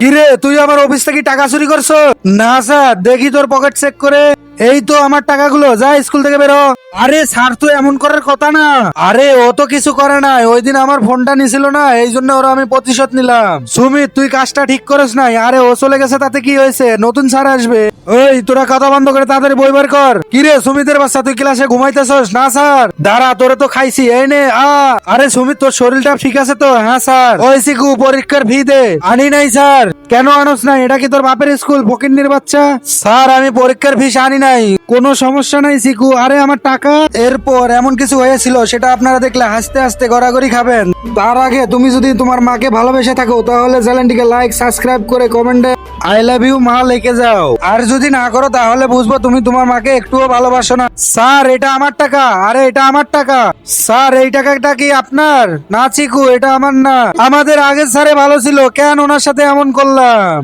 কিরে, তুই আমার অফিস থেকে টাকা চুরি করছো? না স্যার, দেখি তোর পকেট চেক করে। এই তো আমার টাকাগুলো, যা স্কুল থেকে বেরো। আরে স্যার, তো এমন করার কথা না। আরে ও তো কিছু করে নাই, ওই দিন আমার ফোনটা নিছিল না, এই জন্য ওরা আমি প্রতিশোধ নিলাম। সুমিত, তুই কাজটা ঠিক করিস নাই। আরে ও চলে গেছে, তাতে কি হয়েছে? নতুন স্যার আসবে। ওই তোরা কথা বন্ধ করে তাড়াতাড়ি বই বের কর। কিরে সুমিতের বাচ্চা, তুই ক্লাসে ঘুমাইতেছস? না স্যার। দাঁড়া, তোরে তো খাইছি, এই নে আরে সুমিত, তোর শরীরটা ঠিক আছে তো? হ্যাঁ স্যার। ওই সিকু, পরীক্ষার ফি দে। আনি নাই স্যার। কেন আনস নাই? এটা কি তোর বাপের স্কুল, ফকিন্নির বাচ্চা? স্যার, আমি পরীক্ষার ফিস আনি নাই। কোনো সমস্যা নাই সিকু। আরে আমার টাকা। এরপর এমন কিছু হয়েছিল, সেটা আপনারা দেখলে হাসতে হাসতে গড়াগড়ি খাবেন। তার আগে তুমি যদি তোমার মাকে ভালোবেসে থাকো, তাহলে চ্যানেলটিকে লাইক, সাবস্ক্রাইব করে কমেন্টে আই লাভ ইউ মা লিখে যাও। আর যদি না করো, তাহলে বুঝবো তুমি তোমার মাকে একটুও ভালোবাসো না। স্যার, এটা আমার টাকা। আরে এটা আমার টাকা। স্যার, এই টাকাটা কি আপনার? না চিকু, এটা আমার না। আমাদের আগের স্যারে ভালো ছিল, কেন ওনার সাথে এমন করলাম?